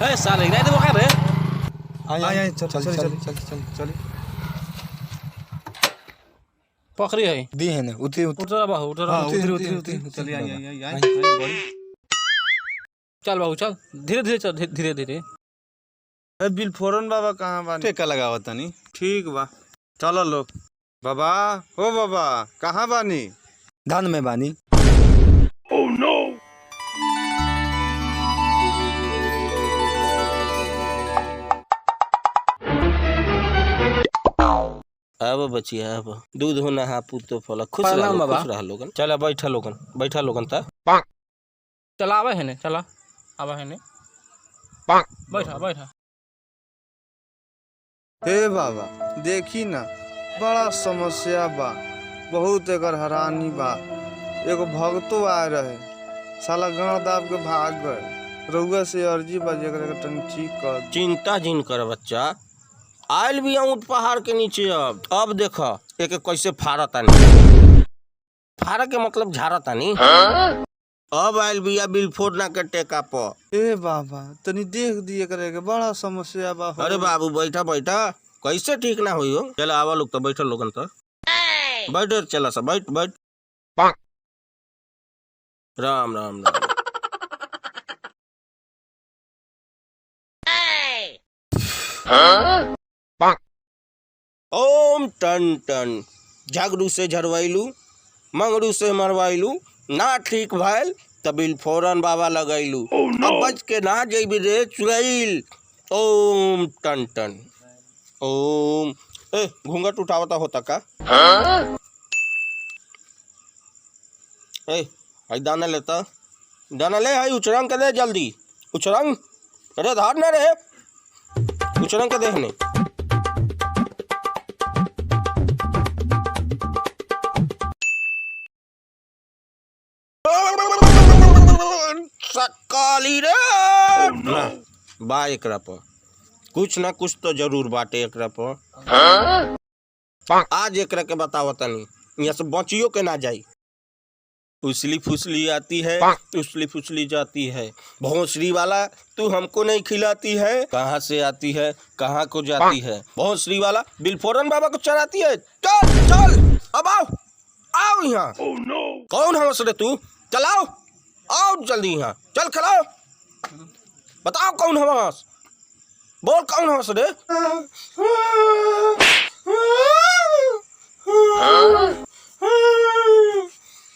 है साले गिरा दे वो कर रे आए चल चल चल चल चल चल पकड़ी है दी है ना उतरी उतर बाबू उतर उतरी चल आई बड़ी चल बाबू चल धीरे धीरे चल धीरे धीरे बिल फोरन बाबा कहाँ बानी टेका लगावत तनी ठीक बा चलो लोग बाबा हो बाबा कहाँ बानी धान में बानी अब बचिया अब दूध हो नहा पुतो फला खुश प्रणाम बाबा। रह लोगन चला बैठा लोगन ता चला आवे है ने चला आवे है ने बैठा बैठा हे बाबा देखी ना बड़ा समस्या बा बहुत एकर हैरानी बा एगो भक्तो आए रहे साला गाँव दाब के भाग गए रउआ से अर्जी बा जेकरा के तनी ठीक कर चिंता जिन कर बच्चा आयल भी ऊँट पहाड़ के नीचे अब देख एक कैसे फाड़ा के मतलब झाड़ता नहीं अब आयल बिया बिल फोड़ना के टेका पर ए बाबा तनी देख दिए करे के बड़ा समस्या बा अरे बाबू बैठा कैसे ठीक ना हुई हो चला आवा लोग तो बैठल लोगन तो बैठ चला सा बैठ राम राम राम ओम टन टन झगड़ू से झरवाइलू मंगड़ू से मरवाइलू ना ठीक भैल तबिल फौरन बाबा लगैलू अब बच के ना जेबी रे चुरैल ओम टन टन ओम ए घूंघट उठावता होता का ए आई दाना लेता दाना ले आई उचरंग के दे जल्दी उचरंग अरे धार ना रे उचरंग के देखने सकाली रे बा एकरा पर कुछ ना कुछ तो जरूर बाटे एकरा पर आज एकरा के बताओ तनी यहाँ से बचियो के ना जाई उसली फुसली आती है उसली फुसली जाती है भोंसरी वाला तू हमको नहीं खिलाती है कहाँ से आती है कहाँ को जाती है भोंसरी वाला बिलफोरन बाबा को चराती है चल चल अब आओ यहाँ कौन हवस रे तू चलाओ आओ जल्दी यहाँ चल खिलाओ बताओ कौन हवस बोल कौन हवस रे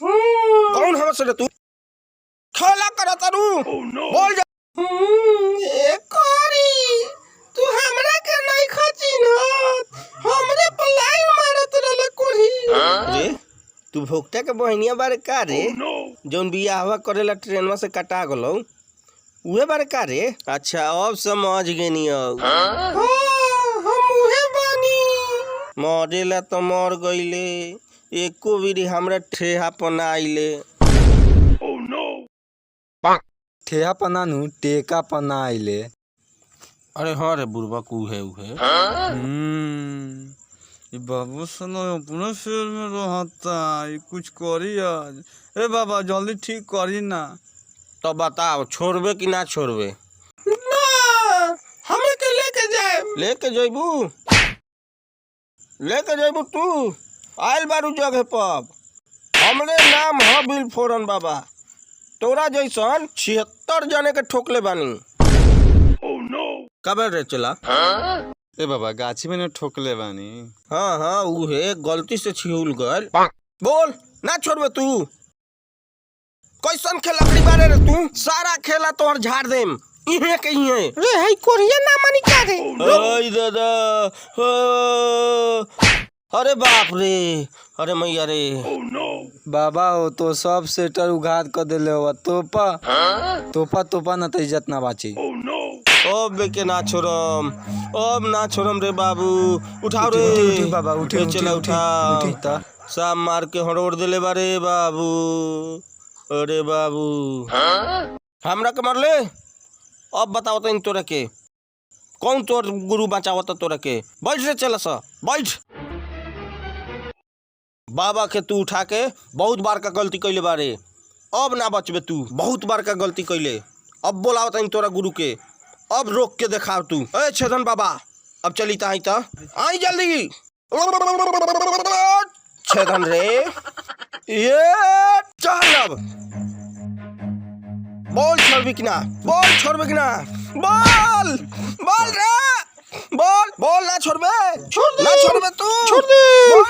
कौन हवस रे तू खेला करा तारू बोल जा तू हमरा के नहीं खची न हमरे पर लाइन मारत रहले कोरी रे तू भोक्ता के बहनिया बारे का रे जौन बियाहवा करेला ट्रेनवा से कटा गलो उहे बारे का रे अच्छा अब समझ गेनी हम उहे बानी मरेला तो मर गईले एको बीरी हमरा ठेहा पना आइले ठेहा पनानु टेका पना आइले अरे हाँ रे बुढ़वा उहे ये बाबू सुनो अपने शेर में रहता ये कुछ करी आज ए बाबा जल्दी ठीक करी ना तो बताओ छोड़बे कि ना छोड़बे ना हमें के लेके जइबू तू आयल बारू जगह पर हमरे नाम है बिल फोरन बाबा तोरा जैसन 76 जने के ठोकले बानी कब रे चला ए बाबा गाछी में ठोकले बानी हाँ उहे गलती से छिहुल गल बोल ना छोड़बे तू कैसन खेला बारे रे तू सारा खेला तोहर झाड़ देम इहे के इहे रे हई कोरिया ना मानी का रे ओय दादा अरे बाप रे अरे मैया रे बाबा हो तो सब सेटर उघात कर देले हो तोपा ना तो इज्जत ना बाची अब के ना छोड़म अब ना छोड़म रे बाबू उठाओ रे उठी बाबा उठी चला उठाओ साम मार के हड़ोड़ देले बारे बाबू अरे बाबू हमरा के मारले अब बताओ तो इन तोरा के कौन तोर गुरु बचावता तोरा के बैठ रे चला सा बैठ बाबा के तू उठा के बहुत बार का गलती कैले बारे अब ना बचबे तू बहुत बार का गलती कैले अब बोलावता इन तोरा गुरु के अब रोक के दिखाओ तू। ए छेदन बाबा अब चली ताई तो आई जल्दी। छेदन रे ये चल अब बोल छोड़बी कि ना, बोल छोड़बी कि ना, बोल बोल रे बोल बोल ना छोड़बे, ना छोड़बे तू, छोड़ दे बोल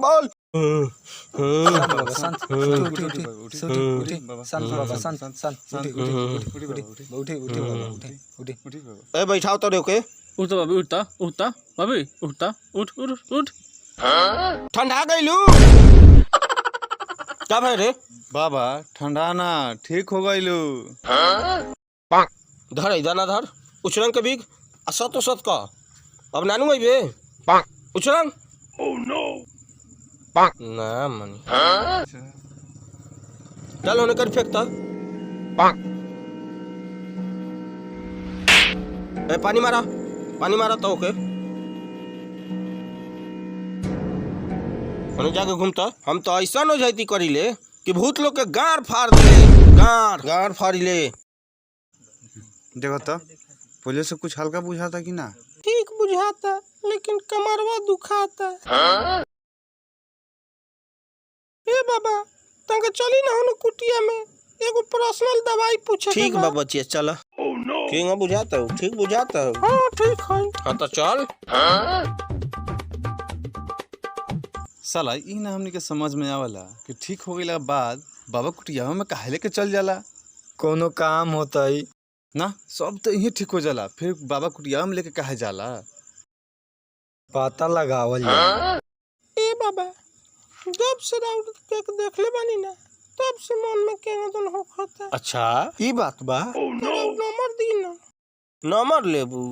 बोल। शांत उठी शांत बाबा शांत उठी। ए बैठाओ तो रोके। उठता बाबी उठता बाबी उठता उठ उठ उठ। ठंडा गईलू कब है रे बाबा ठंडा ना ठीक हो गईलू। धर इधर ना धर उछरंग के बीक सत सत का अब नानू अबे उछरंग ना मनी चल होने कर फेंकता। ए पानी मारा तो ओके जाके घूमता। हम तो ऐसा हो जाती करी ले कि भूत लोग के गाड़ फाड़ दिले, गाड़ फाड़ी ले। देखो तो पहले से कुछ हल्का बुझाता कि ना? ठीक बुझाता लेकिन कमरवा दुखाता। ए बाबा तंग चली ना हम कुटिया में एगो पर्सनल दवाई पूछे। ठीक बा बच्चे चल। ठीक बुझाता हो, ठीक बुझाता हो। हाँ ठीक है। हाँ तो चल। साला ई ना हमनी के समझ में आवला कि ठीक हो गईला बाद बाबा कुटिया में काहे लेके चल जाला। कोनो काम होता ही ना सब तो यही ठीक हो जाला, फिर बाबा कुटिया में लेके काहे जाला? पता लगावल जाला। ए बाबा जब से राउत के देखले बानी ना तब से मन में केंगन होखता। अच्छा ई बात बा। नंबर दी ना। नंबर लेबू?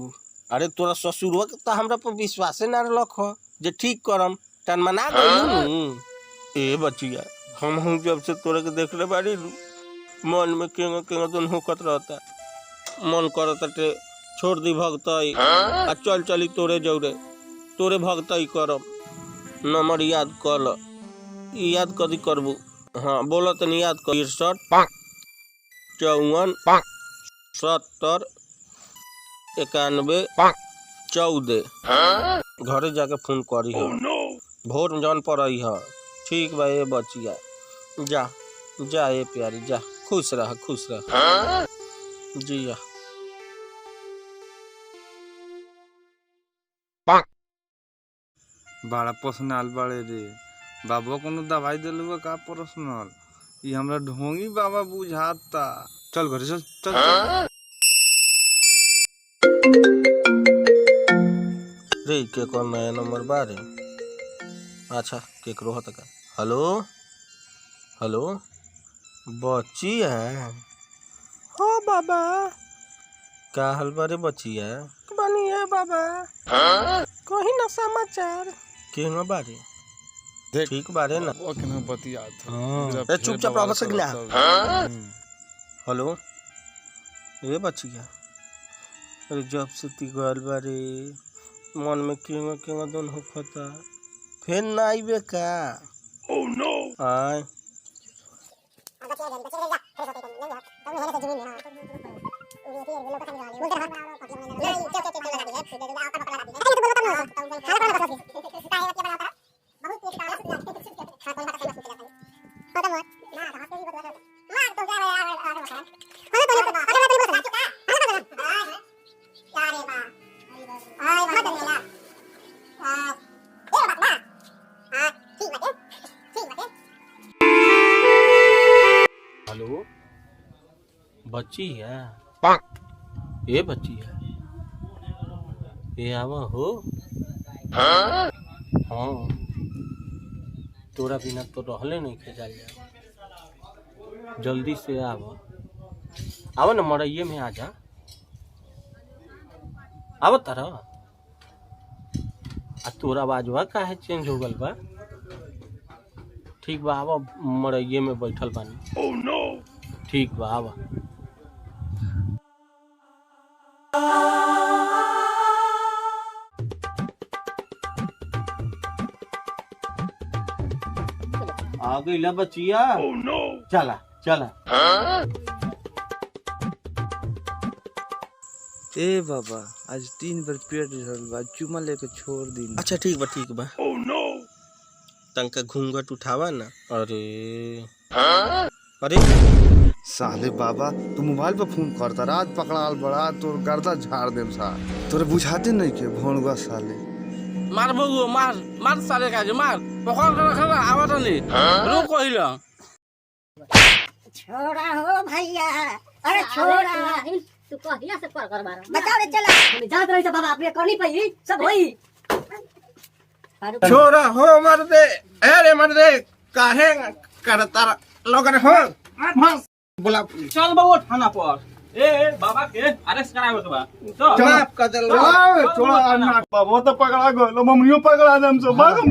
अरे तोरा ससुरवा के तो हमरा पर विश्वास ना रख जे ठीक करम तन मना गइलू। ए बचिया हम हूँ जब से तोरा के देखले बाड़ी मन में केंगन होखत रहता। मन करता टे छोड़ दी भगतई आ चल चली तोरे जौरे, तोरे भगतई करम। नंबर याद कर ल, याद कदी करबू? हाँ बोलो तनी याद कर। 63 54 70 91 14। घरे जाके फोन करी है। भोर में जान पड़ी है। ठीक बा ये बचिया जा जा ये प्यारी जा, खुश रह जी। बड़ा पर्सनल बड़े रे बाबा कोनो दवाई दिलुआ का पर्सनल? ये हमरा ढोंगी बाबा बुझाता। चल घरे चल चल, चल। रे के कौन नया नंबर बारे? अच्छा केकरो हत का? हेलो हेलो बचिया? हाँ बाबा का हाल बारे बचिया? बनी है बाबा कहीं ना समाचार केंगा बारे? देख ठीक बारे ना? वो केना बतिया हाँ। ए चुपचाप रह सकना। हेलो ए बचिया अरे जब से ती गल बारे मन में केंगा दोन होखता। फिर ना आइबे का? ओह नो आय हेलो बच्ची है ये बच्ची है ये आवा हो। हाँ तोरा बिना तो रहले नहीं खेजाल जा। जल्दी से आवा ना मरइये में आ जा। आवा तारा आ तोरा बाजवा काहे चेंज हो गल बा? ठीक बा आवा मरइये में बैठल बानी। ओह नो ठीक बा आवा। आ गई ला बचिया। ओह नो चला चला। ए बाबा आज 3 बार पेट झड़ल बा, चुमा लेके छोड़ दी। अच्छा ठीक बा ठीक बा। तंका घूंघट उठावा ना। अरे अरे साले बाबा तू मोबाइल पे फोन करता, रात पकड़ाल बड़ा तोर गर्दा झाड़ देम सा। तोरे बुझाते नहीं के भोंडुआ साले। मार बबुआ मार मार साले का मार पकड़ कर रखा आवाज नहीं रुक कहिला छोड़ा हो भैया, अरे छोड़ा तू कहिया से पर कर मारो बताओ रे चला जात रही से बाबा अपने करनी पई सब होई छोरा हो मर्दे, अरे मर्दे काहे करता लोगन हो बोला चल बबुआ थाना पर ए बाबा के अरेस्ट करावे के बा तो माफ कर दे छोड़ा बाबा तो पकड़ा गयो, मम्मियो पकड़ा दम सो भागम।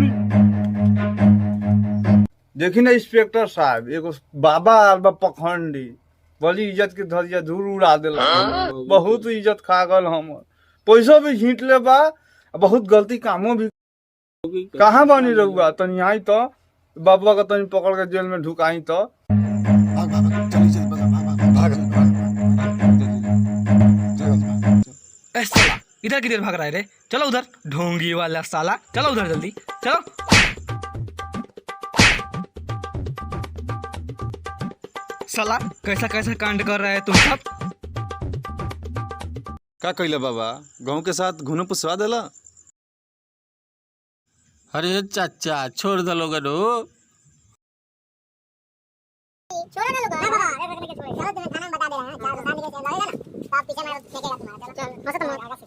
देखी ना इंस्पेक्टर साहब, एगो बाबा आल बा पखंडी, बड़ी इज्जत के धरिया धूल उड़ा देला। बहुत इज्जत खा गल हमर, पैसो भी झीट ले बा, बहुत गलती कामो भी। कहाँ बनी रहुआ तनी आई तो बाबा का तनी पकड़ के जेल में ढुकाई तो। साला इधर किधर भाग रहा है रे? चलो उधर ढोंगी वाला साला, चलो उधर जल्दी चलो। साला कैसा कैसा कांड कर रहा है तुम सब? का कइले बाबा, गाँव के साथ घुनो पुसवा देला? अरे चाचा छोड़ दो लोग छोड़ा ना लोग बाबा रे छोड़ चलो तुम्हें खाना बता दे रहा है 4 साल के लगेगा ना तो आप पीछे मारो फेंकेगा तुम्हारा। चलो मस्त मारो आगे से।